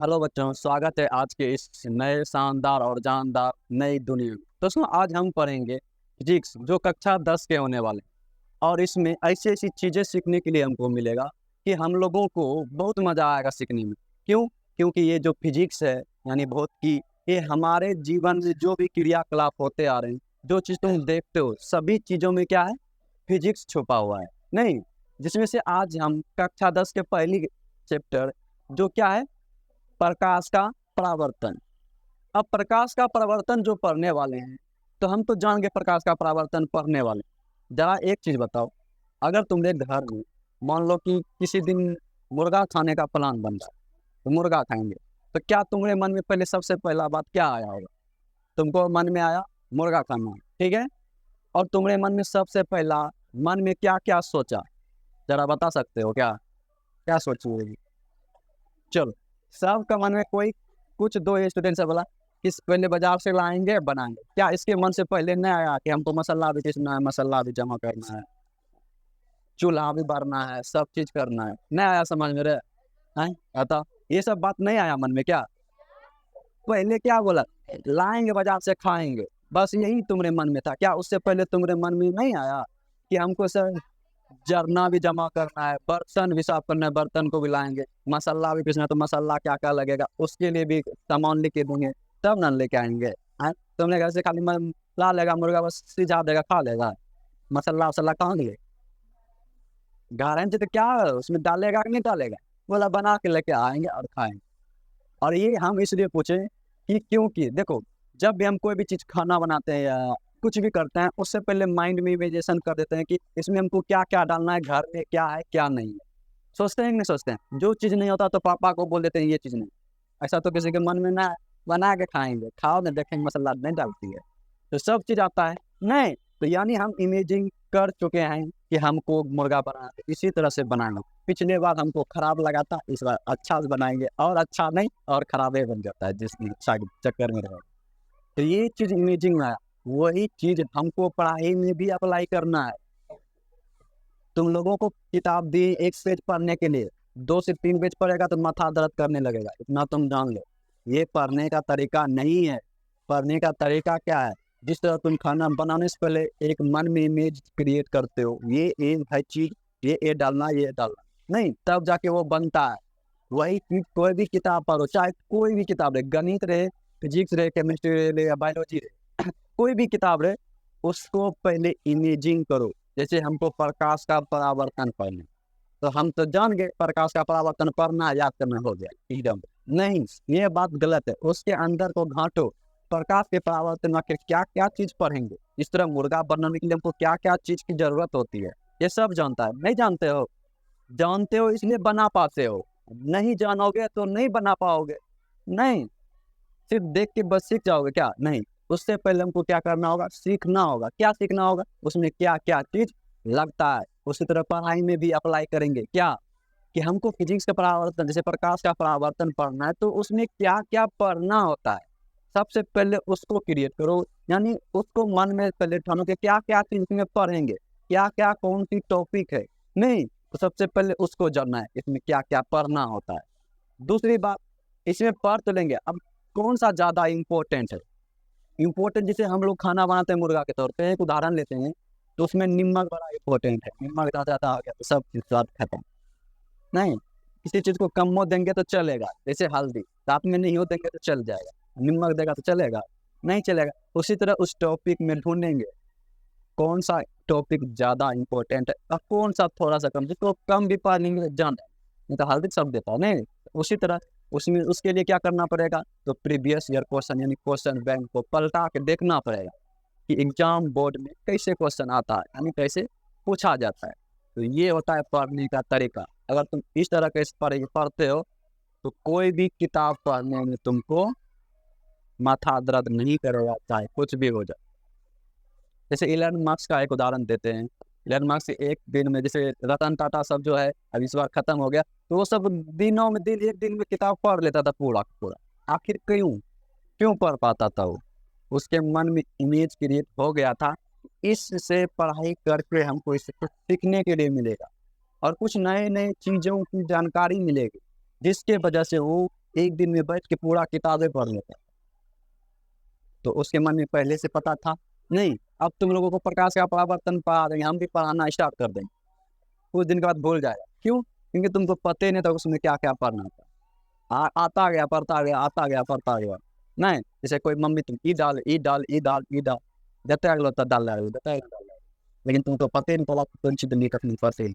Hello बच्चों, स्वागत है आज के इस नए शानदार और जानदार नई दुनिया में। दोस्तों, आज हम पढ़ेंगे फिजिक्स जो कक्षा 10 के होने वाले हैं। और इसमें ऐसी ऐसी चीज़ें सीखने के लिए हमको मिलेगा कि हम लोगों को बहुत मज़ा आएगा सीखने में। क्यों? क्योंकि ये जो फिजिक्स है यानी बहुत की ये हमारे जीवन में जो भी क्रियाकलाप होते आ रहे हैं, जो चीज़ तुम देखते हो सभी चीज़ों में क्या है, फिजिक्स छुपा हुआ है। नहीं, जिसमें से आज हम कक्षा 10 के पहली चैप्टर जो क्या है, प्रकाश का परावर्तन। अब प्रकाश का परावर्तन जो पढ़ने वाले हैं, तो हम तो जान गए प्रकाश का परावर्तन पढ़ने वाले। जरा एक चीज बताओ, अगर तुम्हारे घर में मान लो कि किसी दिन मुर्गा खाने का प्लान बन रहा है, तो मुर्गा खाएंगे, तो क्या तुम्हारे मन में पहले सबसे पहला बात क्या आया होगा? तुमको मन में आया मुर्गा खाना, ठीक है। और तुम्हारे मन में सबसे पहला मन में क्या क्या सोचा, जरा बता सकते हो क्या? क्या सोची होगी? चलो, सबका मन में कोई कुछ दो स्टूडेंट से बोला कि पहले बाजार से लाएंगे बनाएंगे। क्या इसके मन से पहले नहीं आया कि हमको मसाला भी पीसना है, मसाला भी जमा करना है, चूल्हा भी भरना है, सब चीज करना है? नहीं आया समझ में रे? हैं आता ये सब बात नहीं आया मन में क्या? पहले क्या बोला? लाएंगे बाजार से खाएंगे, बस यही तुम्हारे मन में था क्या? उससे पहले तुम्हारे मन में नहीं आया कि हमको सर जरना भी जमा करना है, बर्तन भी साफ करना है, बर्तन को भी लाएंगे, मसाला भी पीसना है, तो मसाला क्या क्या लगेगा उसके लिए भी सामान लेके देंगे, तब ना लेके आएंगे? हैं? तुमने घर से खाली ला लेगा मुर्गा, बस सिझा देगा खा लेगा, मसाला वसाला कहाँ लिए? गारंटी तो क्या है, उसमें डालेगा कि नहीं डालेगा? बोला बना के लेके आएंगे और खाएंगे। और ये हम इसलिए पूछे कि क्योंकि देखो, जब भी हम कोई भी चीज़ खाना बनाते हैं या कुछ भी करते हैं, उससे पहले माइंड में इमेजिनेशन कर देते हैं कि इसमें हमको क्या क्या डालना है, घर में क्या है क्या नहीं है। सोचते हैं कि नहीं सोचते हैं? जो चीज़ नहीं होता तो पापा को बोल देते हैं ये चीज़ नहीं। ऐसा तो किसी के मन में ना है। बना के खाएंगे, खाओ ना, देखेंगे मसाला नहीं डालती है, तो सब चीज़ आता है नहीं। तो यानी हम इमेजिंग कर चुके हैं कि हमको मुर्गा बनाना है, इसी तरह से बनाना। पिछले बार हमको खराब लगा था, इस बार अच्छा से बनाएंगे, और अच्छा नहीं और खराब ही बन जाता है जिस अच्छा के चक्कर में रहे। तो ये चीज़ इमेजिंग में है, वही चीज़ हमको पढ़ाई में भी अप्लाई करना है। तुम लोगों को किताब दी एक पेज पढ़ने के लिए, 2 से 3 पेज पढ़ेगा तो माथा दर्द करने लगेगा, इतना तुम जान लो। ये पढ़ने का तरीका नहीं है। पढ़ने का तरीका क्या है? जिस तरह तुम खाना बनाने से पहले एक मन में इमेज क्रिएट करते हो, ये है चीज, ये डालना, ये डालना, नहीं तब जाके वो बनता है। वही चीज कोई भी किताब पढ़ो, चाहे कोई भी किताब रहे, गणित रहे, फिजिक्स रहे, केमिस्ट्री रहे या बायोलॉजी रहे, कोई भी किताब रहे, उसको पहले इमेजिंग करो। जैसे हमको प्रकाश का परावर्तन पढ़ना, तो हम तो जान गए प्रकाश का परावर्तन पढ़ना याद करना हो गया एकदम। नहीं, ये बात गलत है, उसके अंदर को घाटो। प्रकाश के परावर्तन में क्या क्या चीज पढ़ेंगे, इस तरह मुर्गा बनाने के लिए हमको क्या क्या चीज की जरूरत होती है, ये सब जानता है। नहीं जानते हो? जानते हो इसलिए बना पाते हो, नहीं जानोगे तो नहीं बना पाओगे। नहीं, सिर्फ देख के बस सीख जाओगे क्या? नहीं, उससे पहले हमको क्या करना होगा, सीखना होगा। क्या सीखना होगा? उसमें क्या क्या चीज लगता है। उसी तरह पढ़ाई में भी अप्लाई करेंगे क्या, कि हमको फिजिक्स का परावर्तन, जैसे प्रकाश का परावर्तन पढ़ना है, तो उसमें क्या क्या पढ़ना होता है, सबसे पहले उसको क्रिएट करो। यानी उसको मन में पहले ठानो कि क्या क्या चीज इसमें पढ़ेंगे, क्या क्या कौन सी टॉपिक है। नहीं, तो सबसे पहले उसको जानना है इसमें क्या क्या पढ़ना होता है। दूसरी बात, इसमें पढ़ तो लेंगे, अब कौन सा ज्यादा इम्पोर्टेंट है? इम्पोर्टेंट जैसे हम लोग खाना बनाते हैं मुर्गा के तौर पे एक उदाहरण लेते हैं, तो उसमें नमक बड़ा इम्पोर्टेंट है। नमक ज़्यादा आ गया तो सब चीज़ स्वाद खत्म। नहीं, किसी चीज़ को कम हो देंगे तो चलेगा, जैसे हल्दी रात में नहीं हो देंगे तो चल जाएगा, नमक देगा तो चलेगा? नहीं चलेगा। उसी तरह उस टॉपिक में ढूंढेंगे कौन सा टॉपिक ज़्यादा इम्पोर्टेंट है और कौन सा थोड़ा सा कम, जिसको कम भी पढ़ लेंगे तो जान, नहीं तो हल्दी सब देता है नहीं। उसी तरह उसमें उसके लिए क्या करना पड़ेगा, तो प्रीवियस ईयर क्वेश्चन यानी क्वेश्चन बैंक को पलटा के देखना पड़ेगा कि एग्जाम बोर्ड में कैसे क्वेश्चन आता है, यानी कैसे पूछा जाता है। तो ये होता है पढ़ने का तरीका। अगर तुम इस तरह के पढ़ते हो तो कोई भी किताब पढ़ने में तुमको माथा दर्द नहीं करेगा, चाहे कुछ भी हो जाए। जैसे इलन मार्क्स का एक उदाहरण देते हैं। इलन मार्क्स एक दिन में, जैसे रतन टाटा सब जो है अब इस बार खत्म हो गया, तो वो सब दिनों में एक दिन में किताब पढ़ लेता था पूरा पूरा। आखिर क्यों? क्यों पढ़ पाता था वो? उसके मन में इमेज क्रिएट हो गया था, इससे पढ़ाई करके हमको इससे कुछ सीखने के लिए मिलेगा और कुछ नए नए चीज़ों की जानकारी मिलेगी, जिसके वजह से वो एक दिन में बैठ के पूरा किताबें पढ़ लेते हैं। तो उसके मन में पहले से पता था नहीं। अब तुम लोगों को प्रकाश का परावर्तन पढ़ा देंगे, हम भी पढ़ाना स्टार्ट कर देंगे, कुछ दिन के बाद भूल जाएगा। क्यों? क्योंकि तुमको पता ही नहीं था उसमें क्या क्या पढ़ना था। आता गया पढ़ता गया, आता गया पढ़ता गया। नहीं, जैसे कोई मम्मी तुम ई डाल ई डाल ई डाल ई डाल देते अगलो तो डाल रहे हो, देते अगलो डाल रहे हो। लेकिन तुमको पता ही नहीं पड़ा कौन सी दुनिया कखनी फंसे।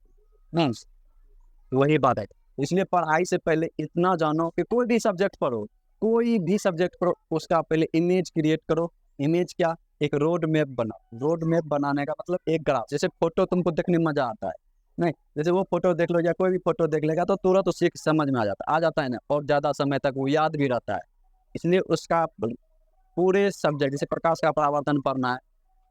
नहीं, तो वही बात है। इसलिए पढ़ाई से पहले इतना जानो कि कोई भी सब्जेक्ट पढ़ो, कोई भी सब्जेक्ट पढ़ो, उसका पहले इमेज क्रिएट करो। इमेज क्या? एक रोड मैप बनाओ। रोड मैप बनाने का मतलब एक ग्राफ। जैसे फोटो तुमको देखने में मजा आता है, नहीं जैसे वो फोटो देख लो या कोई भी फोटो देख लेगा तो तुरंत उसी समझ में आ जाता है ना, और ज़्यादा समय तक वो याद भी रहता है। इसलिए उसका पूरे सब्जेक्ट, जैसे प्रकाश का परावर्तन पढ़ना है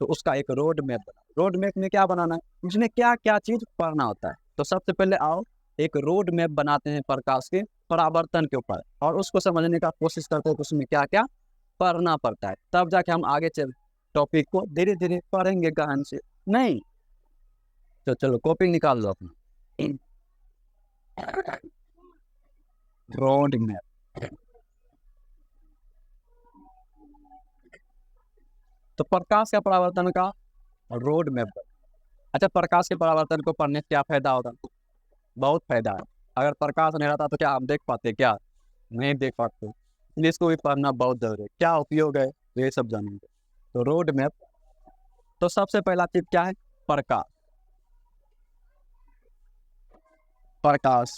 तो उसका एक रोड मैप बना। रोड मैप में क्या बनाना है? उसमें क्या क्या चीज़ पढ़ना होता है। तो सबसे पहले आओ एक रोड मैप बनाते हैं प्रकाश के परावर्तन के ऊपर, और उसको समझने का कोशिश करते हैं कि उसमें क्या क्या पढ़ना पड़ता है। तब जाके हम आगे चल टॉपिक को धीरे धीरे पढ़ेंगे गहन से। नहीं तो चलो कॉपी निकाल लो अपना, रोड मैप। तो प्रकाश का परावर्तन का रोड मैप। अच्छा, प्रकाश के परावर्तन को पढ़ने से क्या फायदा होगा? बहुत फायदा है। अगर प्रकाश नहीं रहता तो क्या हम देख पाते? क्या नहीं देख पाते। इसलिए इसको भी पढ़ना बहुत जरूरी है। क्या उपयोग है ये सब जानेंगे। तो रोड मैप। तो सबसे पहला चीज क्या है? प्रकाश। प्रकाश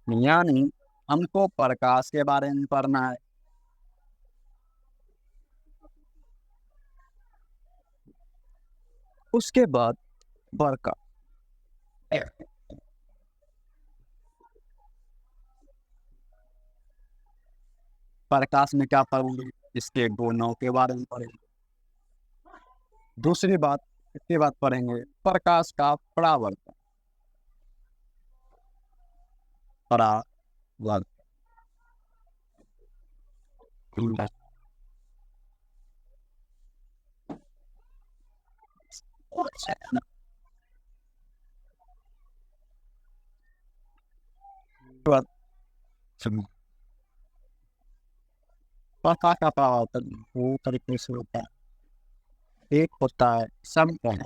यानी हमको प्रकाश के बारे में पढ़ना है। उसके बाद प्रकाश, प्रकाश में क्या पढ़ेंगे? इसके गुणों के बारे में पढ़ेंगे। दूसरी बात, इसके बाद पढ़ेंगे प्रकाश का परावर्तन। परावर्तन प्रकाश का परावर्तन वो तरीके से होता है। एक होता है समतल,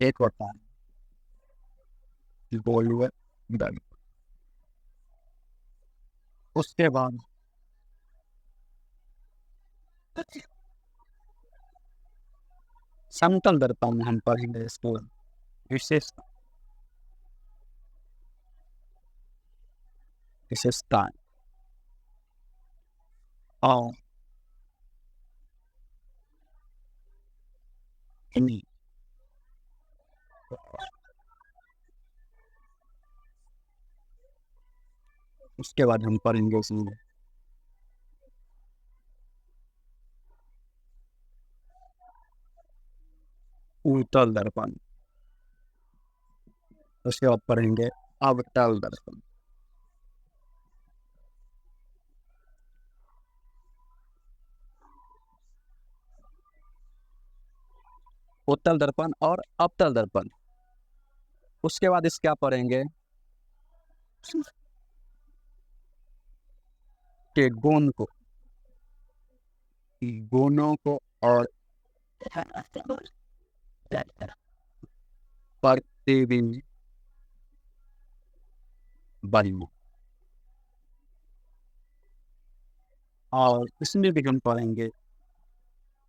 एक होता है गोलीय दर्पण। उसके बाद समतल दर्पण में हम पढ़ेंगे इसको विशेषता, विशेषताएं और इन्हीं। उसके बाद हम पढ़ेंगे इसमें उत्तल दर्पण। उसके बाद पढ़ेंगे अवतल दर्पण। उत्तल दर्पण और अवतल दर्पण। उसके बाद इसका पढ़ेंगे के गुण को, गुणों को और प्रतिबिंब बल। और इसमें भी हम पढ़ेंगे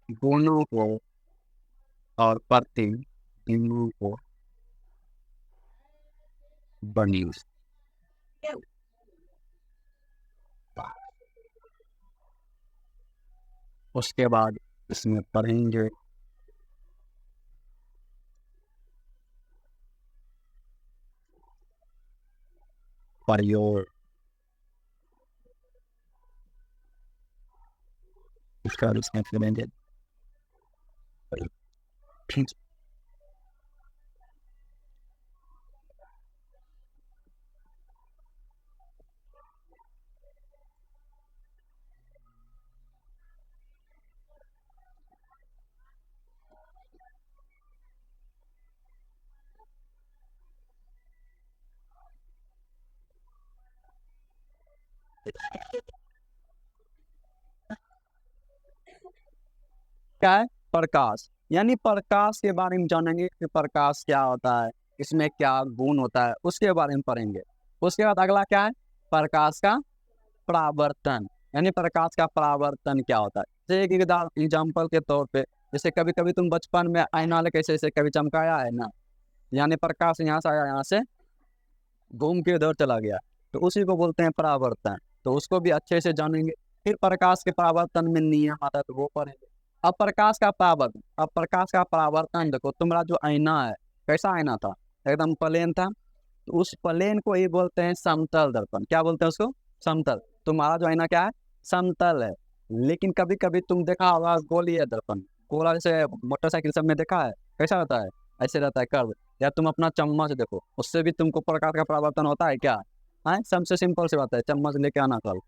गुणों को और प्रतिबिंबों को बनी। उसके बाद इसमें पढ़ेंगे प्रयोग। उसके बाद इसमें पढ़ेंगे क्या है? प्रकाश। यानी प्रकाश के बारे में जानेंगे कि प्रकाश क्या होता है, इसमें क्या गुण होता है, उसके बारे में पढ़ेंगे। उसके बाद अगला क्या है? प्रकाश का परावर्तन। यानी प्रकाश का परावर्तन क्या होता है? जैसे एक एग्जाम्पल के तौर पे, जैसे कभी कभी तुम बचपन में आईना लेके ऐसे ऐसे कभी चमकाया है ना, यानी प्रकाश यहाँ से आया, यहाँ से घूम के उधर चला गया, तो उसी को बोलते हैं परावर्तन। तो उसको भी अच्छे से जानेंगे। फिर प्रकाश के परावर्तन में नियम आता है, तो वो पढ़ेंगे। अब प्रकाश का परावर्तन, अब प्रकाश का परावर्तन देखो, तुम्हारा जो आईना है, कैसा आईना था? एकदम प्लेन था। तो उस प्लेन को ही बोलते हैं समतल दर्पण। क्या बोलते हैं उसको? समतल। तुम्हारा जो आईना क्या है? समतल है। लेकिन कभी कभी तुम देखा होगा गोलीय दर्पण, गोला, जैसे मोटरसाइकिल सब में देखा है, कैसा रहता है? ऐसे रहता है कर्व। या तुम अपना चम्मच देखो, उससे भी तुमको प्रकाश का परावर्तन होता है क्या? है, सबसे सिंपल सी बात है, चम्मच लेके आना कल।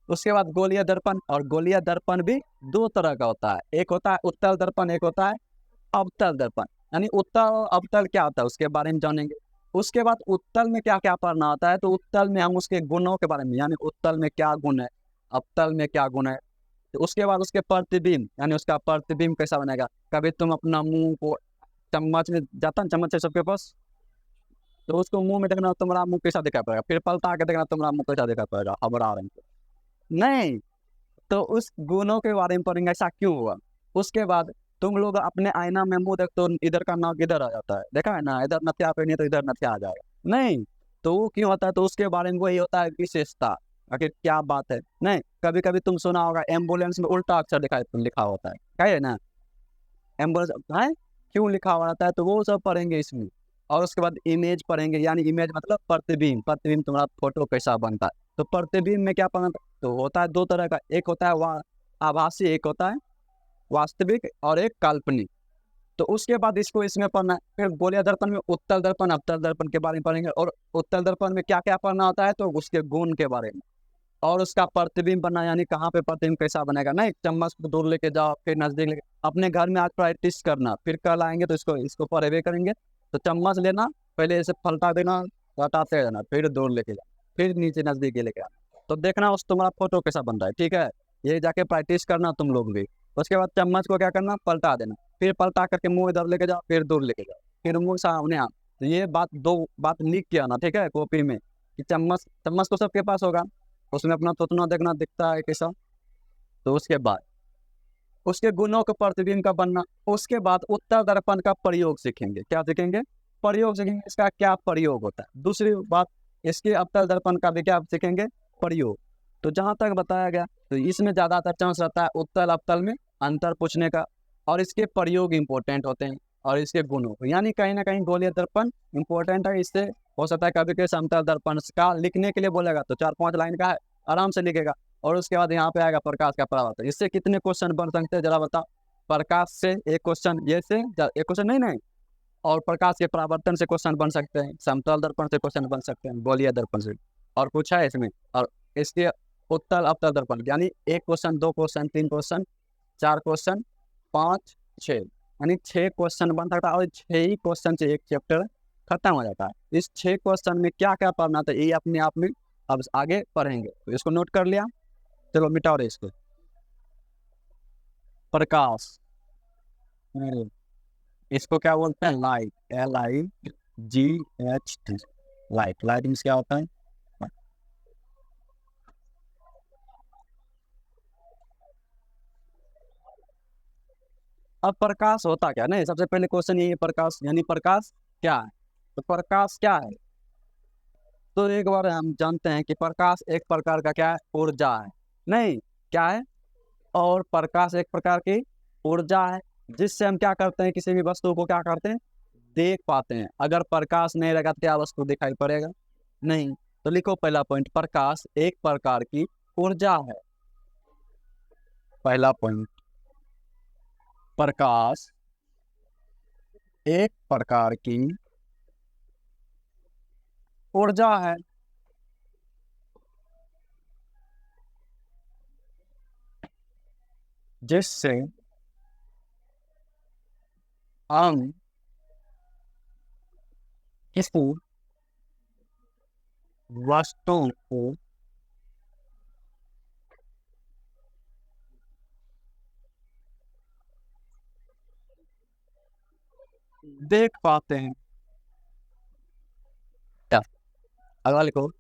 उसके बाद गोलीय दर्पण, और गोलीय दर्पण भी दो तरह का होता है, एक होता है उत्तल दर्पण, एक होता है अवतल दर्पण। यानी उत्तल और अवतल क्या होता है उसके बारे में जानेंगे। उसके बाद उत्तल में क्या क्या पढ़ना होता है, तो उत्तल में हम उसके गुणों के बारे में, यानी उत्तल में क्या गुण है, अवतल में क्या गुण है। तो उसके बाद उसके प्रतिबिंब, यानी उसका प्रतिबिंब कैसा बनेगा। कभी तुम अपना मुंह को, चम्मच में जाता है चम्मच है सबके पास, तो उसको मुंह में देखना, तुम्हारा मुंह कैसा दिखा पड़ेगा, फिर पलटा के देखना, तुम्हारा मुंह कैसा दिखा पड़ेगा, हबड़ा रंग का। नहीं। तो उस गुणों के बारे में पढ़ेंगे, ऐसा क्यों हुआ। उसके बाद तुम लोग अपने आईना में मुंह देखते हो, इधर का नाक इधर आ जाता है, देखा है ना, इधर नथिया पहनी है तो इधर नथिया आ जाएगा। नहीं। तो वो क्यों होता है, तो उसके बारे में वही होता है विशेषता। आखिर क्या बात है। नहीं, कभी कभी तुम सुना होगा एम्बुलेंस में उल्टा अक्षर लिखा होता है ना, एम्बुलेंस है, क्यों लिखा हुआ रहता है, तो वो सब पढ़ेंगे इसमें। और उसके बाद इमेज पढ़ेंगे, यानी इमेज मतलब प्रतिबिंब, प्रतिबिंब तुम्हारा फोटो कैसा बनता है। तो प्रतिबिंब में क्या पढ़ना, तो होता है दो तरह का, एक होता है आभासी, एक होता है वास्तविक, और एक काल्पनिक। तो उसके बाद इसको इसमें पढ़ना है। फिर गोलीय दर्पण में उत्तल दर्पण, अवतल दर्पण के बारे में पढ़ेंगे। और उत्तल दर्पण में क्या क्या पढ़ना होता है, तो उसके गुण के बारे में। और उसका प्रतिबिंब बनना, यानी कहाँ पे प्रतिबिंब कैसा बनेगा। नहीं, चम्मच को दूर लेके जाओ, फिर नजदीक लेके, अपने घर में आज प्रैक्टिस करना, फिर कल आएंगे तो इसको इसको पढ़े करेंगे। तो चम्मच लेना, पहले ऐसे पलटा देना, हटाते जाना, फिर दूर लेके जाना, फिर नीचे नजदीक लेके आना, तो देखना उस तुम्हारा फोटो कैसा बन रहा है। ठीक है, ये जाके प्रैक्टिस करना तुम लोग भी। उसके बाद चम्मच को क्या करना, पलटा देना, फिर पलटा करके मुंह इधर लेके जाओ, फिर दूर लेके जाओ, फिर मुंह सामने आ। तो ये बात, दो बात लिख के आना, ठीक है, कॉपी में। कि चम्मच, चम्मच तो सबके पास होगा, उसमें अपना थोतना देखना दिखता है कैसा। तो उसके बाद उसके गुणों के प्रतिबिंब का बनना। उसके बाद उत्तर दर्पण का प्रयोग सीखेंगे। क्या सीखेंगे? प्रयोग सीखेंगे, इसका क्या प्रयोग होता है। दूसरी बात, इसके अवतल दर्पण का भी क्या सीखेंगे, प्रयोग। तो जहां तक बताया गया, तो इसमें ज्यादातर चांस रहता है उत्तल अवतल में अंतर पूछने का, और इसके प्रयोग इंपॉर्टेंट होते हैं, और इसके गुणों, यानी कहीं ना कहीं गोलीय दर्पण इंपॉर्टेंट है। इससे हो सकता है कभी कभी समतल दर्पण का लिखने के लिए बोलेगा, तो 4-5 लाइन का है, आराम से लिखेगा। और उसके बाद यहाँ पे आएगा प्रकाश का परावर्तन। इससे कितने क्वेश्चन बन सकते हैं जरा बताओ। प्रकाश से एक क्वेश्चन, ये से एक क्वेश्चन, नहीं नहीं, और प्रकाश के परावर्तन से क्वेश्चन बन सकते हैं, समतल दर्पण से क्वेश्चन बन सकते हैं, गोलीय दर्पण से। और कुछ है इसमें। और इसके उत्तल अवतल दर्पण, यानी एक क्वेश्चन, दो क्वेश्चन, तीन क्वेश्चन, चार क्वेश्चन, पाँच, छः, यानी 6 क्वेश्चन बन सकता है। और 6 ही क्वेश्चन से एक चैप्टर खत्म हो जाता है। इस 6 क्वेश्चन में क्या क्या पढ़ना था, ये अपने आप में अब आगे पढ़ेंगे। तो इसको नोट कर लिया, चलो मिटाओ रे इसको। प्रकाश, इसको क्या बोलते हैं, light, LIGHT, light. Light means क्या होता है? अब प्रकाश होता क्या, नहीं, सबसे पहले क्वेश्चन यही है, प्रकाश यानी प्रकाश क्या है। तो प्रकाश क्या है, तो एक बार हम जानते हैं कि प्रकाश एक प्रकार का क्या है, ऊर्जा है। नहीं, क्या है? और प्रकाश एक प्रकार की ऊर्जा है, जिससे हम क्या करते हैं, किसी भी वस्तु को क्या करते हैं, देख पाते हैं। अगर प्रकाश नहीं रहेगा तो क्या वस्तु दिखाई पड़ेगा? नहीं। तो लिखो पहला पॉइंट, प्रकाश एक प्रकार की ऊर्जा है। पहला पॉइंट, प्रकाश एक प्रकार की ऊर्जा है, जिससे हम किसी वस्तु को देख पाते हैं। क्या अगला लिखो।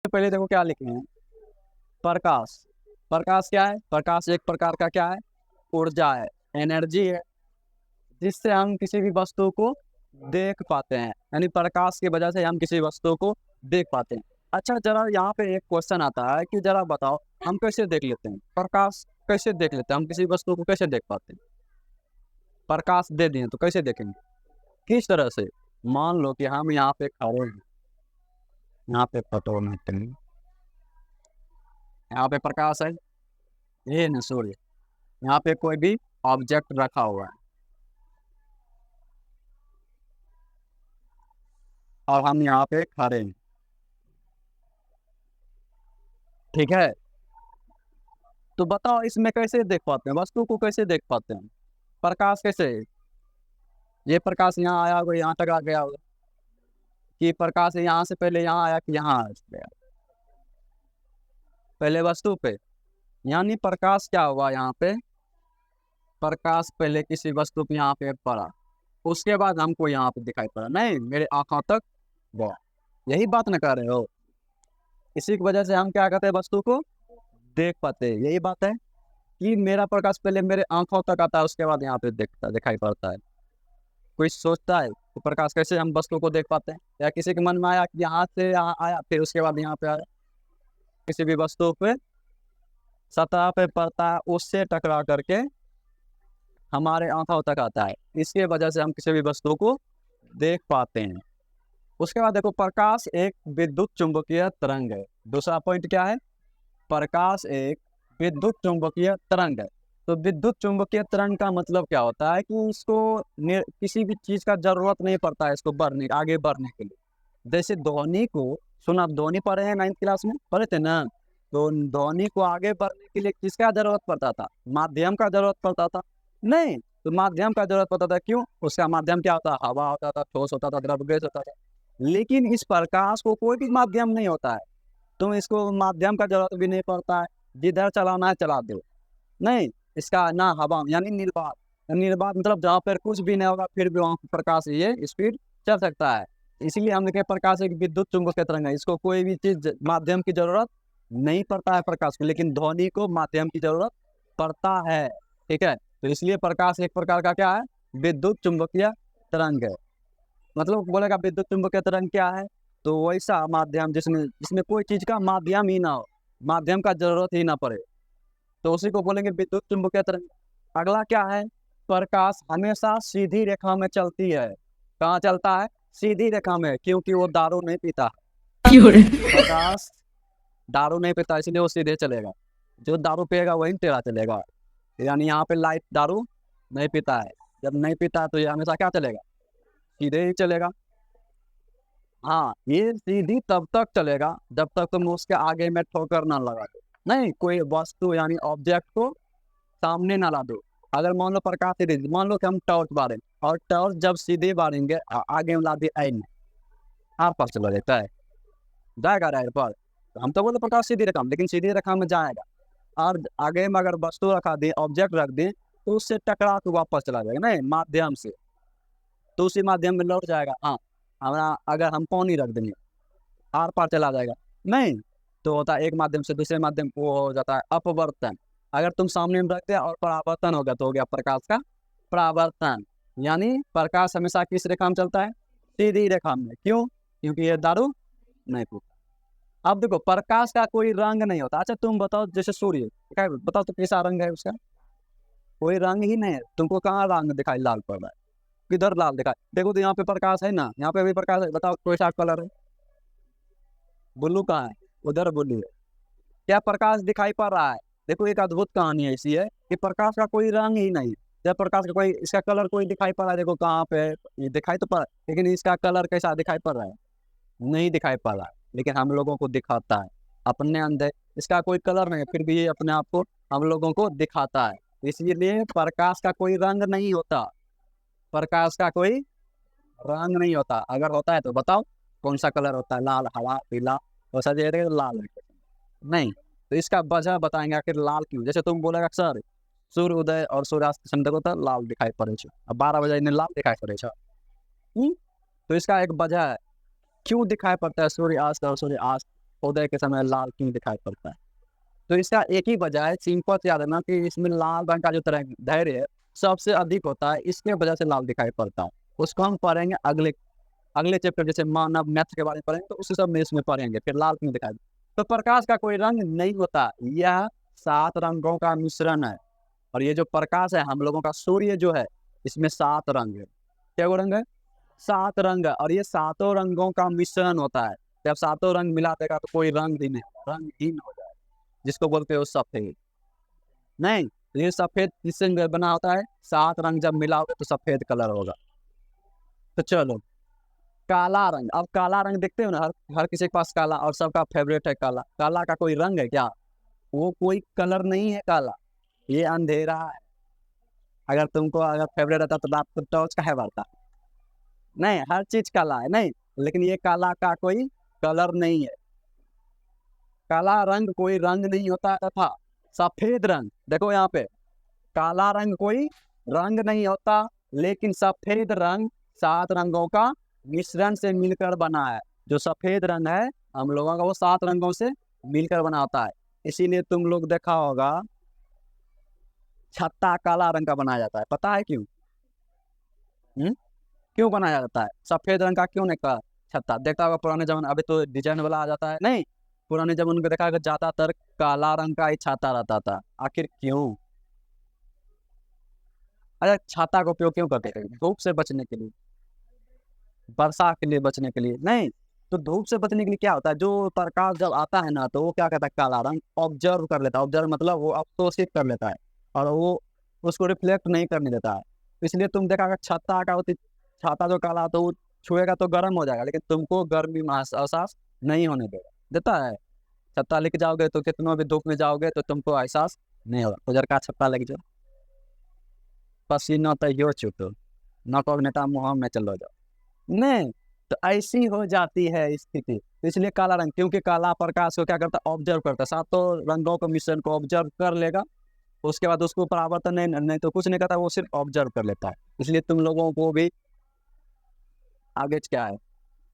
पहले देखो क्या लिखे हैं। प्रकाश। प्रकाश क्या है? प्रकाश एक प्रकार का क्या है? ऊर्जा है, एनर्जी है, जिससे हम किसी भी वस्तु को देख पाते हैं। यानी प्रकाश की वजह से हम किसी वस्तु को देख पाते हैं। अच्छा, जरा यहाँ पे एक क्वेश्चन आता है कि जरा बताओ, हम कैसे देख लेते हैं प्रकाश? कैसे देख लेते हैं हम किसी वस्तु को? कैसे देख पाते हैं? प्रकाश दे दिए तो कैसे देखेंगे? किस तरह से? मान लो कि हम यहाँ पे खड़े हैं, यहाँ पे फोटो में यहाँ पे प्रकाश है, ये न सूर्य। यहाँ पे कोई भी ऑब्जेक्ट रखा हुआ है और हम यहाँ पे खड़े हैं, ठीक है? तो बताओ इसमें कैसे देख पाते हैं? वस्तु को कैसे देख पाते हैं? प्रकाश कैसे? ये प्रकाश यहाँ आया होगा, यहाँ तक आ गया होगा, कि प्रकाश यहाँ से पहले यहाँ आया कि यहाँ आ गया? पहले वस्तु पे। यानी प्रकाश क्या हुआ यहाँ पे? प्रकाश पहले किसी वस्तु पे यहाँ पे पड़ा, उसके बाद हमको यहाँ पे दिखाई पड़ा, नहीं मेरे आंखों तक गया। यही बात न कर रहे हो? इसी की वजह से हम क्या करते हैं? वस्तु को देख पाते हैं। यही बात है कि मेरा प्रकाश पहले मेरे आंखों तक आता है, उसके बाद यहाँ पे दिखाई पड़ता है। कोई सोचता है कि प्रकाश कैसे हम वस्तु को देख पाते हैं? या किसी के मन में आया कि यहाँ से यहाँ आया, फिर उसके बाद यहाँ पे आया? किसी भी वस्तु पे सतह पे पड़ता है, उससे टकरा करके हमारे आंखों तक आता है। इसके वजह से हम किसी भी वस्तु को देख पाते हैं। उसके बाद देखो, प्रकाश एक विद्युत चुंबकीय तरंग है। दूसरा पॉइंट क्या है? प्रकाश एक विद्युत चुंबकीय तरंग है। तो विद्युत चुंबकीय तरंग का मतलब क्या होता है? कि इसको किसी भी चीज का जरूरत नहीं पड़ता है इसको बढ़ने, आगे बढ़ने के लिए। जैसे ध्वनि को, सुना, आप ध्वनि पढ़े हैं 9th क्लास में, पढ़े थे ना? तो ध्वनि को आगे बढ़ने के लिए किसका जरूरत पड़ता था? माध्यम का जरूरत पड़ता था, नहीं? तो माध्यम का जरूरत पड़ता था, क्यों? उसका माध्यम क्या होता? हवा होता था, ठोस होता था, द्रव गैस होता था। लेकिन इस प्रकाश को कोई भी माध्यम नहीं होता है, तुम इसको माध्यम का जरूरत भी नहीं पड़ता है, जिधर चलाना है चला दो, नहीं? इसका ना हवा, यानी निर्वात। निर्वात मतलब जहाँ पर कुछ भी नहीं होगा फिर भी वहाँ प्रकाश ये स्पीड चल सकता है। इसीलिए हमने कहा प्रकाश एक विद्युत चुंबकीय तरंग है, इसको कोई भी चीज माध्यम की जरूरत नहीं पड़ता है प्रकाश को, लेकिन ध्वनि को माध्यम की जरूरत पड़ता है। ठीक है, तो इसलिए प्रकाश एक प्रकार का क्या है, विद्युत चुंबकीय तरंग है। मतलब बोलेगा विद्युत चुंबकीय तरंग क्या है, तो वैसा माध्यम जिसमें जिसमें कोई चीज का माध्यम ही ना हो, माध्यम का जरूरत ही ना पड़े, तो उसी को बोलेंगे विद्युत चुंबकीय तरंग। अगला क्या है, प्रकाश हमेशा सीधी रेखा में चलती है। कहाँ चलता है, सीधी रेखा में, क्योंकि वो दारू नहीं पीता। प्रकाश दारू नहीं पीता इसलिए वो सीधे चलेगा, जो दारू पिएगा वही टेढ़ा चलेगा। यानी यहाँ पे लाइट दारू नहीं पीता है, जब नहीं पीता है तो ये हमेशा क्या चलेगा, सीधे ही चलेगा। हाँ, ये सीधी तब तक चलेगा जब तक तुम उसके आगे में ठोकर ना लगा दो, नहीं कोई वस्तु यानी ऑब्जेक्ट को सामने ना ला दो। अगर मान लो प्रकाश सीधी, मान लो कि हम टॉर्च बारें और टॉर्च जब सीधे बारेंगे आगे में ला दिए आइन, आर पास चला जाता है, जाएगा राइट पर। तो हम तो बोलते प्रकाश सीधी रेखा में, लेकिन सीधी रेखा में जाएगा, और आगे में अगर वस्तु रखा दें, ऑब्जेक्ट रख दें, तो उससे टकरा के वापस चला जाएगा, नहीं माध्यम से, तो उसी माध्यम में लौट जाएगा। हाँ, हमारा अगर हम पानी रख देंगे आर पार चला जाएगा, नहीं तो होता है एक माध्यम से दूसरे माध्यम को हो जाता है अपवर्तन। अगर तुम सामने में रखते और परावर्तन हो गया तो हो गया प्रकाश का परावर्तन। यानी प्रकाश हमेशा किस रेखा में चलता है, सीधी रेखा में। क्यों, क्योंकि ये दारू नहीं पीता। अब देखो प्रकाश का कोई रंग नहीं होता। अच्छा तुम बताओ, जैसे सूर्य बताओ तो कैसा रंग है उसका, कोई रंग ही नहीं है। तुमको कहाँ रंग दिखाई लाल पड़ रहा है, किधर लाल दिखाई, देखो तो यहाँ पे प्रकाश है ना, यहाँ पे भी प्रकाश है, बताओ कोई सा कलर है, ब्लू कहाँ है, उधर ब्लू है, क्या प्रकाश दिखाई पड़ रहा है। देखो एक अद्भुत कहानी ऐसी है कि प्रकाश का कोई रंग ही नहीं है, जब प्रकाश का कोई इसका कलर कोई दिखाई पड़ रहा है, देखो कहाँ पे है, ये दिखाई तो पड़ रहा है, लेकिन इसका कलर कैसा दिखाई पड़ रहा है, नहीं दिखाई पड़ रहा है, लेकिन हम लोगों को दिखाता है अपने अंदर। इसका कोई कलर नहीं है, फिर भी ये अपने आप को हम लोगों को दिखाता है। इसलिए प्रकाश का कोई रंग नहीं होता, प्रकाश का कोई रंग नहीं होता। अगर होता है तो बताओ कौन सा कलर होता है, लाल, हरा, पीला, वैसा दे रहे लाल है नहीं। तो इसका वजह बताएंगे आखिर लाल क्यों। जैसे तुम बोलेगा सर सूर्य उदय और सूर्यास्त के समय देखो तो लाल दिखाई पड़े छे, अब 12 बजे इन्हें लाल दिखाई पड़े छे। तो इसका एक वजह है क्यों दिखाई पड़ता है सूर्यास्त और सूर्यास्त उदय के समय लाल क्यों दिखाई पड़ता है। तो इसका एक ही वजह है, सिंपल से याद है ना, कि इसमें लाल रंग का जो तरंग धैर्य है सबसे अधिक होता है, इसके वजह से लाल दिखाई पड़ता है। उसको हम पढ़ेंगे अगले अगले चैप्टर, जैसे मानव मैथ के बारे में पढ़ेंगे तो उसी सब में इसमें पढ़ेंगे, फिर लाल क्यों दिखाई। तो प्रकाश का कोई रंग नहीं होता, यह 7 रंगों का मिश्रण है। और ये जो प्रकाश है हम लोगों का सूर्य जो है, इसमें 7 रंग है। क्या वो रंग है, 7 रंग है, और ये 7 रंगों का मिश्रण होता है। जब 7 रंग मिला देगा तो कोई रंग ही नहीं, रंगहीन हो जाए, जिसको बोलते हो सफेद। नहीं, ये सफेद किससे बना होता है, 7 रंग जब मिला होगा तो सफेद कलर होगा। तो चलो काला रंग, अब काला रंग देखते हो ना, हर किसी के पास काला, और सबका फेवरेट है काला। काला का कोई रंग है क्या, वो कोई कलर नहीं है काला, ये अंधेरा है। अगर तुमको अगर फेवरेट रहता तो रात को टॉर्च का है बारता, नहीं हर चीज काला है, नहीं लेकिन ये काला का कोई कलर नहीं है। काला रंग कोई रंग नहीं होता तथा सफेद रंग, देखो यहाँ पे काला रंग कोई रंग नहीं होता, लेकिन सफेद रंग 7 रंगों का मिश्रण से मिलकर बना है। जो सफेद रंग है हम लोगों का वो 7 रंगों से मिलकर बना होता है। इसीलिए तुम लोग देखा होगा छत्ता काला रंग का बनाया जाता है, पता है क्यों? क्यों बनाया जाता है सफेद रंग का, क्यों नहीं का छत्ता? देखता होगा पुराने जमाने, अभी तो डिजाइन वाला आ जाता है, नहीं पुराने जमाने में देखा होगा ज्यादातर काला रंग का ही छाता रहता था। आखिर क्यों? अरे छाता का उपयोग क्यों करते थे? धूप से बचने के लिए, वर्षा के लिए बचने के लिए, नहीं तो धूप से बचने के लिए क्या होता है, जो प्रकाश जब आता है ना तो वो क्या कहता है, काला रंग ऑब्जर्व कर लेता है। ऑब्जर्व मतलब वो अवशोषित कर लेता है, और वो उसको रिफ्लेक्ट नहीं करने देता है। इसलिए तुम देखा अगर छत्ता का होती, छाता जो काला तो वो छुएगा तो गर्म हो जाएगा, लेकिन तुमको गर्मी एहसास नहीं होने देगा, देता है। छत्ता लेके जाओगे तो कितनों भी धूप में जाओगे तो तुमको एहसास नहीं होगा। उधर का छत्ता लेके जाओ, पसीना तैयो छूटो, नकनेटा मुँह में चलो जाओ, नहीं तो ऐसी हो जाती है स्थिति। तो इसलिए काला रंग, क्योंकि काला प्रकाश को क्या करता है, ऑब्जर्व करता है, 7 रंगों के मिश्रण को ऑब्जर्व कर लेगा, उसके बाद उसको परावर्तन नहीं तो कुछ नहीं करता, वो सिर्फ ऑब्जर्व कर लेता है। इसलिए तुम लोगों को भी आगे क्या है,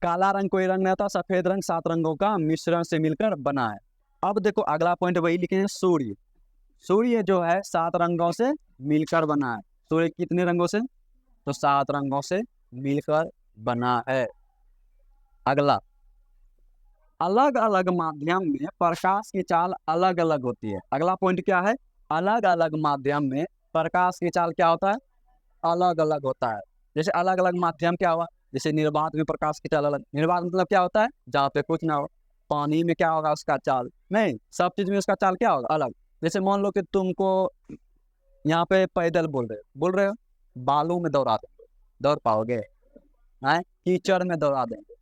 काला रंग कोई रंग नहीं होता, सफेद रंग 7 रंगों का मिश्रण से मिलकर बना है। अब देखो अगला पॉइंट वही लिखे हैं, सूर्य। सूर्य जो है 7 रंगों से मिलकर बना है। सूर्य कितने रंगों से? तो 7 रंगों से मिलकर बना है। अगला, अलग अलग माध्यम में प्रकाश की चाल अलग अलग होती है। अगला पॉइंट क्या है? अलग अलग माध्यम में प्रकाश की चाल क्या होता है? अलग अलग होता है। जैसे अलग अलग माध्यम क्या हुआ? जैसे निर्वात में प्रकाश की चाल अलग। निर्वात मतलब क्या होता है? जहाँ पे कुछ ना हो। पानी में क्या होगा उसका चाल? नहीं, सब चीज में उसका चाल क्या होगा? अलग। जैसे मान लो कि तुमको यहाँ पे पैदल बोल रहे हो, बालू में दौड़ा देंगे, दौड़ पाओगे? हैं? कीचड़ में दौड़ा देंगे,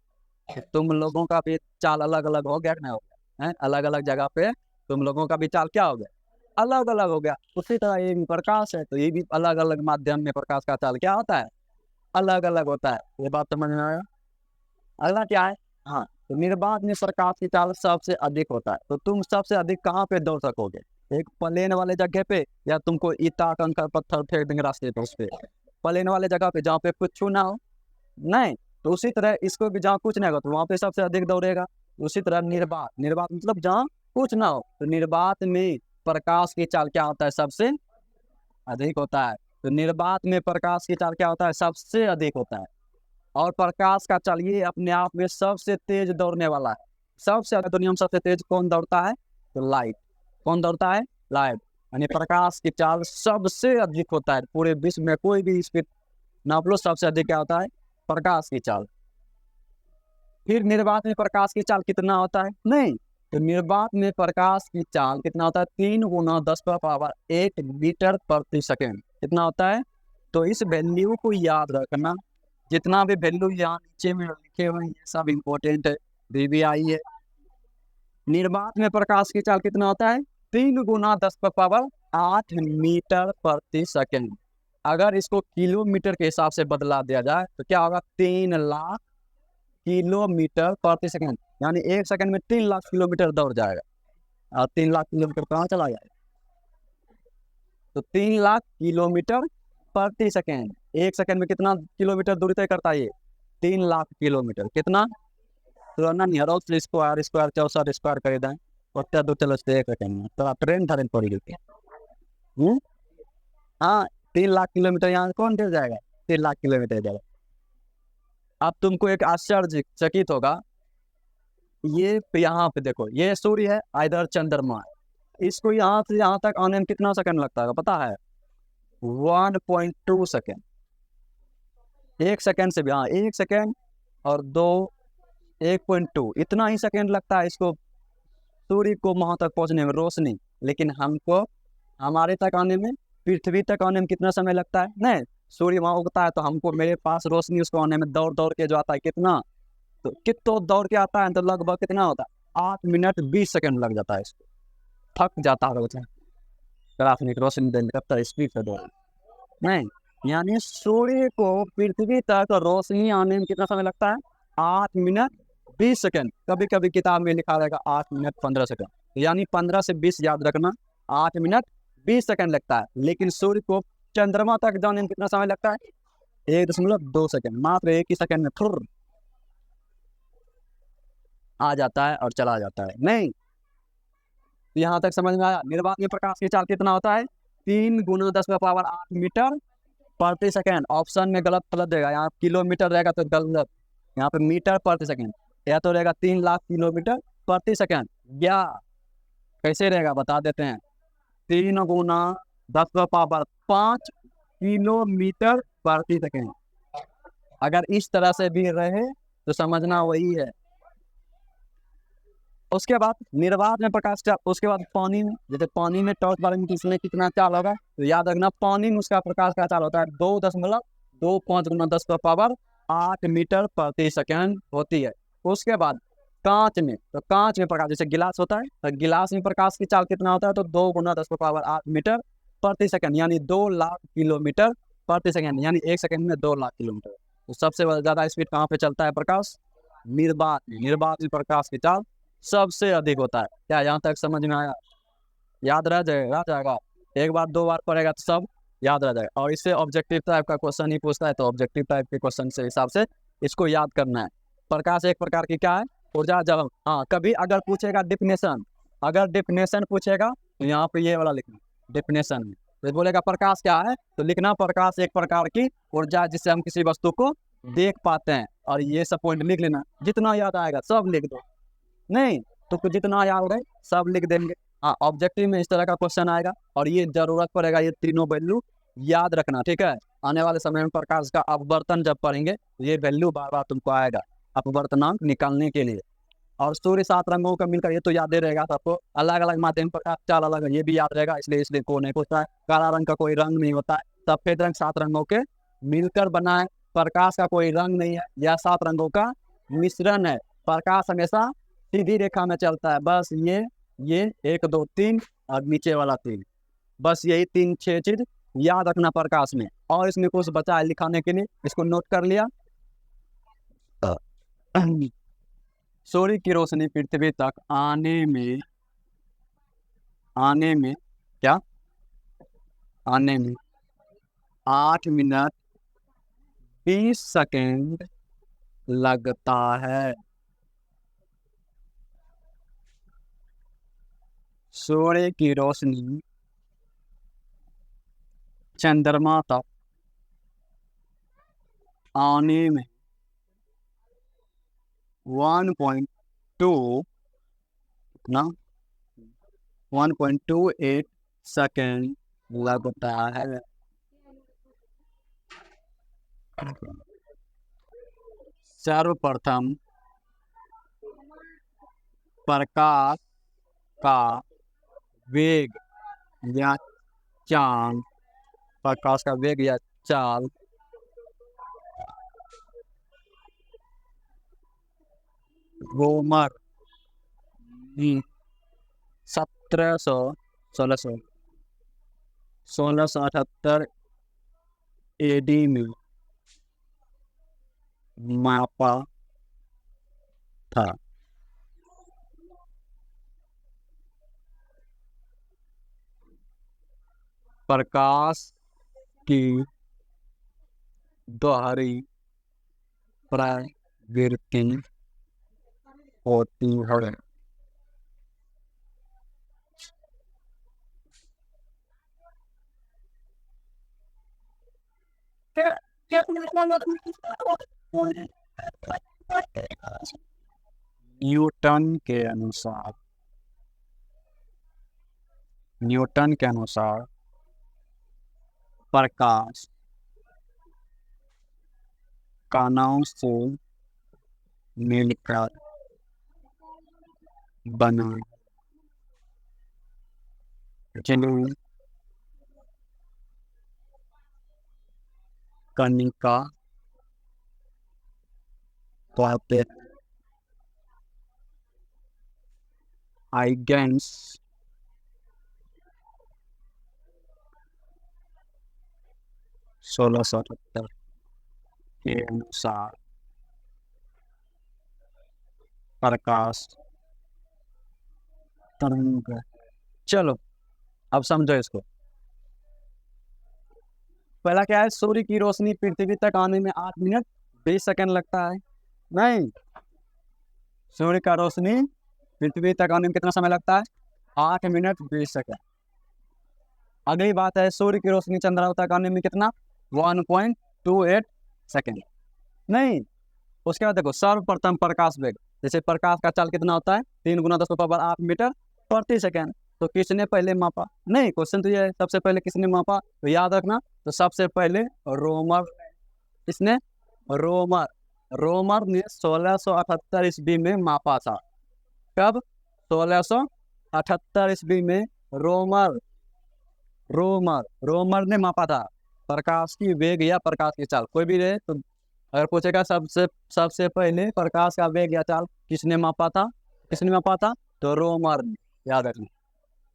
तो तुम लोगों का भी चाल अलग अलग हो गया कि नहीं हो गया? हैं? अलग अलग जगह पे तुम लोगों का भी चाल क्या हो गया? अलग अलग हो गया। उसी तरह ये भी प्रकाश है, तो ये भी अलग अलग माध्यम में प्रकाश का चाल क्या होता है? अलग अलग होता है। ये बात समझ में आया? अगला क्या है? हाँ, तो निर्वात में प्रकाश की चाल सबसे अधिक होता है। तो तुम सबसे अधिक कहाँ पे दौड़ सकोगे? एक प्लेन वाले जगह पे, या तुमको ईटा कंकड़ पत्थर फेंक देंगे रास्ते पे, उस पे प्लेन वाले जगह पे जहाँ पे कुछ ना हो? नहीं। तो उसी तरह इसको भी जहाँ कुछ नहीं होगा तो वहाँ पे सबसे अधिक दौड़ेगा। उसी तरह निर्वात, निर्वात मतलब जहाँ कुछ ना हो, तो निर्वात में प्रकाश की चाल क्या होता है? सबसे अधिक होता है। तो निर्वात में प्रकाश की चाल क्या होता है? सबसे अधिक होता है। और प्रकाश का चाल ये अपने आप में सबसे तेज दौड़ने वाला है। सबसे ज्यादा दुनिया में सबसे तेज कौन दौड़ता है? तो लाइट। कौन दौड़ता है? लाइट। यानी प्रकाश की चाल सबसे अधिक होता है पूरे विश्व में। कोई भी स्पीड नाप लो, सबसे अधिक क्या होता है? प्रकाश की चाल। फिर निर्वात में प्रकाश की चाल कितना होता है? नहीं, तो निर्वात में प्रकाश की चाल कितना होता है? 3 गुना 10⁻1 मीटर प्रति सेकेंड। कितना होता है? तो इस वैल्यू को याद रखना। जितना भी वैल्यू यहाँ नीचे में लिखे हुए हैं ये सब इम्पोर्टेंट है, VVI है। निर्वात में प्रकाश की चाल कितना होता है? 3 गुना 10⁻8 मीटर प्रति सेकेंड। अगर इसको किलोमीटर के हिसाब से बदला दिया जाए तो क्या होगा? 3 लाख किलोमीटर प्रति सेकेंड। यानी 1 सेकेंड में 3 लाख किलोमीटर दौड़ जाएगा। और 3 लाख किलोमीटर कहाँ चला जाएगा? तो 3 लाख किलोमीटर प्रति सेकेंड। 1 सेकेंड में कितना किलोमीटर दूरी तय करता है ये? 3 लाख किलोमीटर। कितना? तो ना नहीं, रोज स्क्वायर स्क्वायर 64 स्क्वायर कर दें, उतना दूर चलो 1 सेकेंड में तो ट्रेन धरें पड़ी गई। हाँ, 3 लाख किलोमीटर यहाँ कौन दे जाएगा? 3 लाख किलोमीटर जाएगा। अब तुमको एक आश्चर्यचकित होगा, ये यहाँ पे देखो, ये सूर्य है, इधर चंद्रमा है। इसको यहाँ से यहाँ तक आने में कितना सेकंड लगता है पता है? 1.2 सेकेंड। 1 सेकेंड से भी, हाँ 1 सेकेंड और 2, 1.2 इतना ही सेकेंड लगता है इसको सूर्य को वहां तक पहुंचने में, रोशनी। लेकिन हमको हमारे तक आने में, पृथ्वी तक आने में कितना समय लगता है? नहीं, सूर्य वहां उगता है तो हमको मेरे पास रोशनी उसको आने में दौड़ दौड़ के जो आता है कितना, तो कितना दौड़ के आता है तो लगभग कितना होता है? 8 मिनट 20 सेकेंड लग जाता है इसको। थक जाता है ग्राफिक रोशनी देने का स्पीड से दौड़। नहीं, यानी सूर्य को पृथ्वी तक रोशनी आने में कितना समय लगता है? 8 मिनट 20 सेकेंड। कभी कभी किताब में लिखा रहेगा 8 मिनट 15 सेकेंड, यानी 15 से 20 याद रखना। 8 मिनट 20 सेकेंड लगता है। लेकिन सूर्य को चंद्रमा तक जाने में कितना समय लगता है? 1.2 सेकेंड। मात्र 1 ही सेकेंड में फुर आ जाता है और चला जाता है। नहीं, यहाँ तक समझ में आया? निर्वात में प्रकाश की चाल कितना होता है? 3 गुना 10⁻8 मीटर प्रति सेकेंड। ऑप्शन में गलत गलत देगा, यहाँ किलोमीटर रहेगा तो गलत, यहाँ पे मीटर प्रति सेकेंड। या तो रहेगा 3 लाख किलोमीटर प्रति सेकेंड, या कैसे रहेगा बता देते हैं। 3 गुना 10⁻5 किलोमीटर प्रति सेकेंड। अगर इस तरह से भी रहे तो समझना वही है। उसके बाद निर्वात में प्रकाश चाल, उसके बाद पानी में, जैसे पानी में टॉर्च बारे में किसने कितना चाल होगा तो याद रखना, पानी में उसका प्रकाश का चाल होता है 2.25 गुना 10⁻8 मीटर प्रति सेकेंड होती है। उसके बाद कांच में, तो कांच में प्रकाश, जैसे गिलास होता है तो गिलास में प्रकाश की चाल कितना होता है? तो 2 गुना 10⁻8 मीटर प्रति सेकेंड, यानी 2 लाख किलोमीटर प्रति सेकेंड, यानी 1 सेकेंड में 2 लाख किलोमीटर। तो सबसे ज्यादा स्पीड कहाँ पे चलता है प्रकाश? निर्वात में। निर्वात में प्रकाश की चाल सबसे अधिक होता है। क्या यहाँ तक समझ में आया? याद रह जाएगा। एक बार 2 बार पढ़ेगा तो सब याद रह जाएगा। और इससे ऑब्जेक्टिव टाइप का क्वेश्चन ही पूछता है, तो ऑब्जेक्टिव टाइप के क्वेश्चन से हिसाब से इसको याद करना है। प्रकाश एक प्रकार की क्या है, ऊर्जा। जब हाँ कभी अगर पूछेगा डिफिनेशन, अगर डिफिनेशन पूछेगा तो यहाँ पे ये वाला लिखना डिफिनेशन में। तो बोलेगा प्रकाश क्या है तो लिखना प्रकाश एक प्रकार की ऊर्जा जिससे हम किसी वस्तु को देख पाते हैं। और ये सब पॉइंट लिख लेना, जितना याद आएगा सब लिख दो, नहीं तो जितना याद रहे सब लिख देंगे। हाँ ऑब्जेक्टिव में इस तरह का क्वेश्चन आएगा और ये जरूरत पड़ेगा, ये तीनों वैल्यू याद रखना, ठीक है। आने वाले समय में प्रकाश का अपवर्तन जब पढ़ेंगे तो ये वैल्यू बार बार तुमको आएगा अपवर्तनांक निकालने के लिए। और सूर्य 7 रंगों का मिलकर, ये तो याद ही रहेगा सबको, अलग अलग माध्यम प्रकाश 4 अलग है, ये भी याद रहेगा, इसलिए को नहीं पूछता है। काला रंग का कोई रंग नहीं होता है, सफेद रंग 7 रंगों के मिलकर बना है। प्रकाश का कोई रंग नहीं है, यह 7 रंगों का मिश्रण है। प्रकाश हमेशा सीधी रेखा में चलता है, बस ये 1 2 3 और नीचे वाला 3, बस यही 3 6 चीज याद रखना प्रकाश में। और इसमें कुछ बचा है लिखाने के लिए, इसको नोट कर लिया। सूर्य की रोशनी पृथ्वी तक आने में क्या, आने में 8 मिनट 20 सेकेंड लगता है। सूर्य की रोशनी चंद्रमा तक आने में 1.2 ना 1.28 सेकेंड लगता है। सर्वप्रथम प्रकाश का वेग या चाल, प्रकाश का वेग या चाल रोमर 1678 एडी में मापा था। प्रकाश की दोहरी प्रवृत्ति होती है। न्यूटन के अनुसार प्रकाश कणों से मिलकर बना, जिन्हें कणिका कहते हैं। हाइगेंस 1678 के अनुसार प्रकाश तरंग। चलो अब समझो इसको। पहला क्या है, सूर्य की रोशनी पृथ्वी तक आने में 8 मिनट 20 सेकेंड लगता है। नहीं, सूर्य का रोशनी पृथ्वी तक आने में कितना समय लगता है, 8 मिनट 20 सेकेंड। अगली बात है, सूर्य की रोशनी चंद्रमा तक आने में कितना, 1.28 सेकेंड। नहीं, उसके बाद देखो सर्वप्रथम प्रकाश वेग, जैसे प्रकाश का चाल कितना होता है 3 × 10⁻8 मीटर प्रति सेकेंड। तो किसने पहले मापा, नहीं क्वेश्चन तो ये है सबसे पहले किसने मापा, तो याद रखना तो सबसे पहले रोमर, किसने, रोमर ने 1678 ईस्वी में मापा था। कब, 1678 ईस्वी में रोमर ने मापा था प्रकाश की वेग या प्रकाश की चाल, कोई भी रहे। तो अगर पूछेगा सबसे पहले प्रकाश का वेग या चाल किसने मापा था, तो रोमर ने, याद रखना।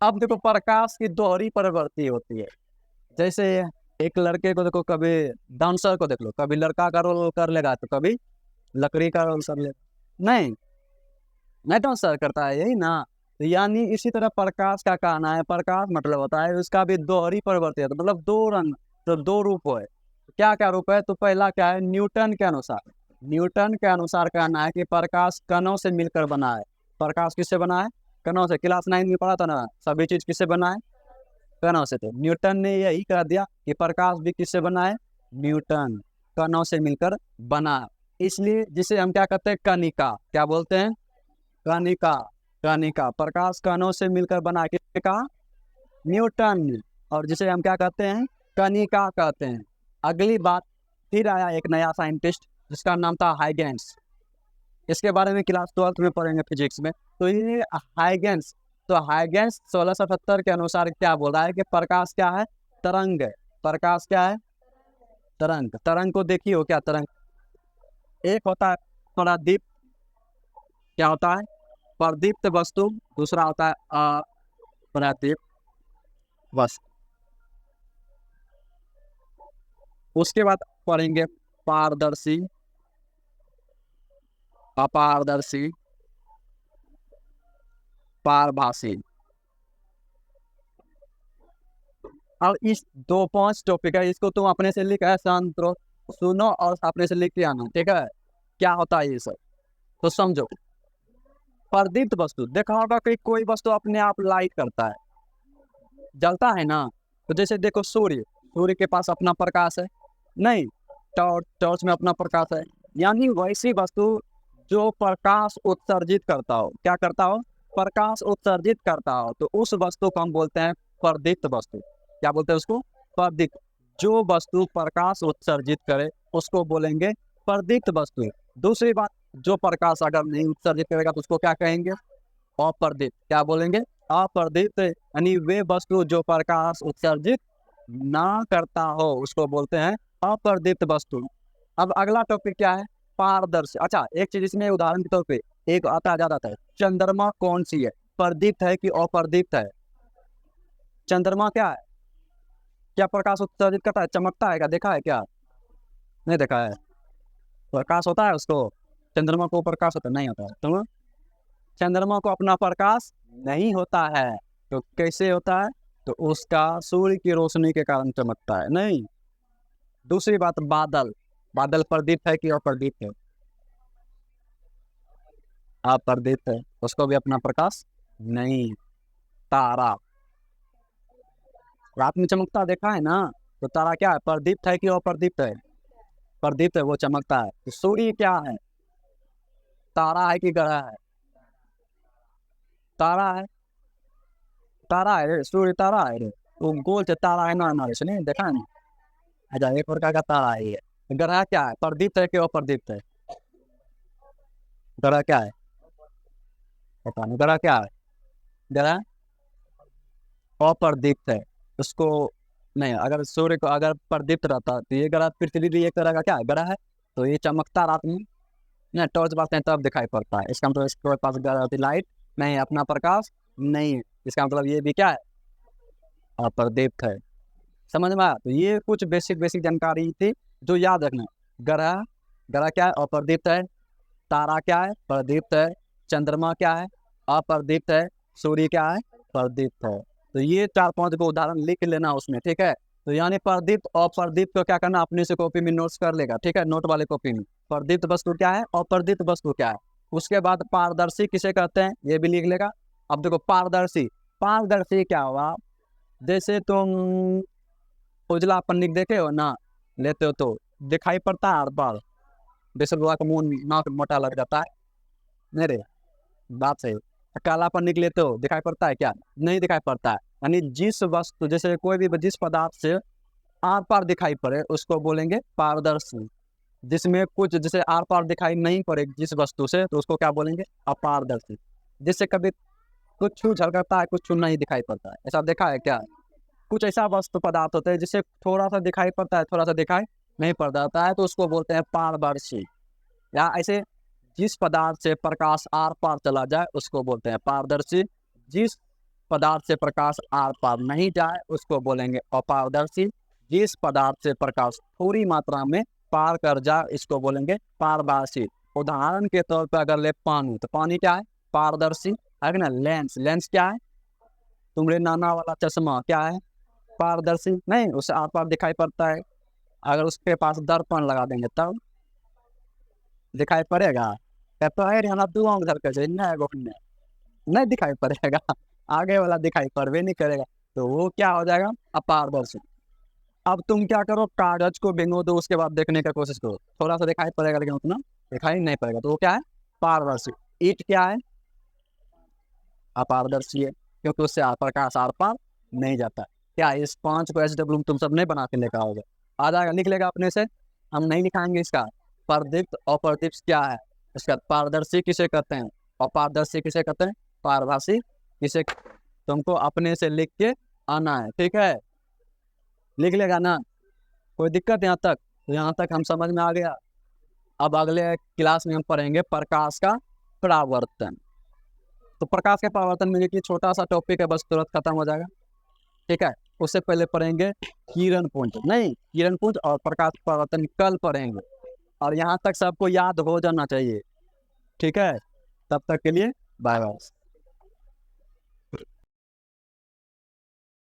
अब देखो प्रकाश की दोहरी प्रवृत्ति होती है। जैसे एक लड़के को देखो, कभी डांसर को देख लो, कभी लड़का का रोल कर लेगा तो कभी लकड़ी का रोल कर लेगा। नहीं डांसर करता है, यही ना। तो यानी इसी तरह प्रकाश का कहना है, प्रकाश मतलब होता है उसका भी दोहरी प्रवृत्ति है, तो मतलब 2 रंग, तो 2 रूप है। क्या क्या रूप है, तो पहला क्या है, न्यूटन के अनुसार न्यूटन के अनुसार कहना है कि प्रकाश कणों से मिलकर बना है। प्रकाश किससे बना है? कणों से। क्लास 9 में पढ़ा था ना, सभी चीज किससे बना है? कणों से। तो न्यूटन ने यही कह दिया कि प्रकाश भी किससे बना है? न्यूटन, कणों से मिलकर बना है। इसलिए जिसे हम क्या कहते हैं? कणिका। क्या बोलते हैं? कणिका। कणिका, प्रकाश कणों से मिलकर बना है। किसने कहा? न्यूटन। और जिसे हम क्या कहते हैं? कणिका कहते हैं। अगली बात, फिर आया एक नया साइंटिस्ट जिसका नाम था हाइगेंस। इसके बारे में क्लास 12 में पढ़ेंगे फिजिक्स में। तो ये हाइगेंस, तो हाइगेंस 1670 के अनुसार क्या बोल रहा है कि प्रकाश क्या है? तरंग है। प्रकाश क्या है? तरंग। तरंग को देखी हो क्या? तरंग एक होता है प्रदीप्त। क्या होता है? प्रदीप्त वस्तु। दूसरा होता है अप्रदीप्त वस्तु। उसके बाद पढ़ेंगे पारदर्शी, अपारदर्शी, पारभासी। अब इस 2-5 टॉपिक है, इसको तुम अपने से लिख है शांत रहो, सुनो और अपने से लिख के आना, ठीक है? क्या होता है ये सब, तो समझो। प्रदीप्त वस्तु, देखा होगा कि कोई वस्तु अपने आप लाइट करता है, जलता है ना। तो जैसे देखो सूर्य, सूर्य के पास अपना प्रकाश है नहीं? टॉर्च, टॉर्च में अपना प्रकाश है। यानी वैसी वस्तु जो प्रकाश उत्सर्जित करता हो। क्या करता हो? प्रकाश उत्सर्जित करता हो, तो उस वस्तु को हम बोलते हैं प्रदीप्त वस्तु। क्या बोलते हैं उसको? प्रदीप्त। जो वस्तु प्रकाश उत्सर्जित करे उसको बोलेंगे प्रदीप्त वस्तु। दूसरी बात, जो प्रकाश अगर नहीं उत्सर्जित करेगा तो उसको क्या कहेंगे? अप्रदीप्त। क्या बोलेंगे? अप्रदीप्त। यानी वे वस्तु जो प्रकाश उत्सर्जित ना करता हो उसको बोलते हैं अप्रदीप्त वस्तु। अब अगला टॉपिक क्या है? पारदर्शी। अच्छा, एक चीज इसमें उदाहरण के तौर पे एक आता आ जाता है, चंद्रमा कौन सी है? प्रदीप्त है कि अप्रदीप्त है? चंद्रमा क्या है? क्या प्रकाश उत्सर्जित करता है? चमकता है क्या? देखा है क्या? नहीं देखा है। प्रकाश होता है उसको? चंद्रमा को प्रकाश होता नहीं होता है? तो चंद्रमा को अपना प्रकाश नहीं होता है, तो कैसे होता है? तो उसका सूर्य की रोशनी के कारण चमकता है, नहीं। दूसरी बात, बादल। बादल प्रदीप्त है कि अप्रदीप्त है? अप्रदीप्त है, उसको भी अपना प्रकाश नहीं। तारा रात में चमकता देखा है ना? तो तारा क्या है? प्रदीप्त है कि अप्रदीप्त है? प्रदीप्त है, वो चमकता है। तो सूर्य क्या है? तारा है कि ग्रह है? तारा है। तारा है रे, सूर्य तारा है रे। वो गोल से तारा है ना, हमारे सुनिए देखा है ना? अच्छा, एक प्रकार का तारा है ये। ग्रह क्या है? प्रदीप्त है कि अप्रदीप्त है? ग्रह क्या है? पता नहीं ग्रह क्या है। ग्रह अप्रदीप्त है, उसको नहीं। अगर सूर्य को अगर प्रदीप्त रहता तो ये ग्रह, पृथ्वी भी एक तरह का क्या है? ग्रह है। तो ये चमकता रात में ना, टॉर्च बारते हैं तब दिखाई पड़ता है। इसका मतलब इसके पास ग्रह होती लाइट नहीं, अपना प्रकाश नहीं है। इसका मतलब ये भी क्या है? अप्रदीप्त है। समझ में आया? तो ये कुछ बेसिक बेसिक जानकारी थी जो याद रखना। ग्रह, ग्रह क्या है? अप्रदीप्त है। तारा क्या है? प्रदीप्त है। चंद्रमा क्या है? अप्रदीप्त है। सूर्य क्या है? प्रदीप्त है। तो ये 4-5 को उदाहरण लिख लेना उसमें, ठीक है? तो यानी प्रदीप्त और प्रदीप्त को क्या करना, अपने से कॉपी में नोट्स कर लेगा, ठीक है? नोट वाले कॉपी में प्रदीप्त वस्तु क्या है, अप्रदीप्त वस्तु क्या है। उसके बाद पारदर्शी किसे कहते हैं ये भी लिख लेगा। अब देखो पारदर्शी, पारदर्शी क्या हुआ? जैसे तुम उजला पन्नी देखे हो ना, लेते हो तो दिखाई पड़ता है हर बार। जैसे बुआ का मुंह नाक मोटा लग जाता है, नहीं रे? बात सही। कालापन निकले तो दिखाई पड़ता है क्या? नहीं दिखाई पड़ता है। यानी जिस वस्तु, जैसे कोई भी जिस पदार्थ से आर पार दिखाई पड़े उसको बोलेंगे पारदर्शी। जिसमें कुछ जैसे आर पार दिखाई नहीं पड़े जिस वस्तु से, तो उसको क्या बोलेंगे? अपारदर्शी। जिससे कभी कुछ छू झलकता है, कुछ छू नहीं दिखाई पड़ता है। ऐसा देखा है क्या? कुछ ऐसा वस्तु पदार्थ होता है जिससे थोड़ा सा दिखाई पड़ता है, थोड़ा सा दिखाई नहीं पड़ता है, तो उसको बोलते हैं पारदर्शी। या ऐसे जिस पदार्थ से प्रकाश आर पार चला जाए उसको बोलते हैं पारदर्शी। जिस पदार्थ से प्रकाश आर पार नहीं जाए उसको बोलेंगे अपारदर्शी। जिस पदार्थ से प्रकाश थोड़ी मात्रा में पार कर जाए इसको बोलेंगे पारदर्शी। उदाहरण के तौर पर अगर ले पानी, तो पानी क्या है? पारदर्शी है ना? लेंस, लेंस क्या है? तुम्हारे नाना वाला चश्मा क्या है? पारदर्शी नहीं, उससे आर पार दिखाई पड़ता है। अगर उसके पास दर्पण लगा देंगे तब दिखाई पड़ेगा? पैर हमरा दुआ उधर कर जाए नहीं गोखने नहीं दिखाई पड़ेगा। आगे वाला दिखाई पड़वे नहीं करेगा, तो वो क्या हो जाएगा? अपारदर्शी। अब तुम क्या करो, कागज को भिगो दो, उसके बाद देखने का कोशिश करो, थोड़ा सा दिखाई पड़ेगा लेकिन उतना दिखाई नहीं पड़ेगा। तो वो क्या है? पारदर्शी। ईंट क्या है? अपारदर्शी है, क्योंकि उससे प्रकाश आर पार नहीं जाता। क्या इस 5 को SW तुम सब नहीं बना के लेकर आओगे? आ जाएगा, लिख लेगा अपने से, हम नहीं लिखाएंगे इसका। प्रदीप्त अप्रदीप्त क्या है? इसका पारदर्शी किसे कहते हैं, अपारदर्शी किसे कहते हैं, पारभासी किसे। तुमको अपने से लिख के आना है, ठीक है? लिख लेगा ना? कोई दिक्कत यहाँ तक? तो यहाँ तक हम समझ में आ गया। अब अगले क्लास में हम पढ़ेंगे प्रकाश का परावर्तन। तो प्रकाश के परावर्तन में ये छोटा सा टॉपिक है, बस तुरंत खत्म हो जाएगा, ठीक है? उससे पहले पढ़ेंगे किरण पुंज, नहीं किरण पुंज और प्रकाश परावर्तन कल पढ़ेंगे। और यहाँ तक सबको याद हो जाना चाहिए, ठीक है? तब तक के लिए बाय बाय।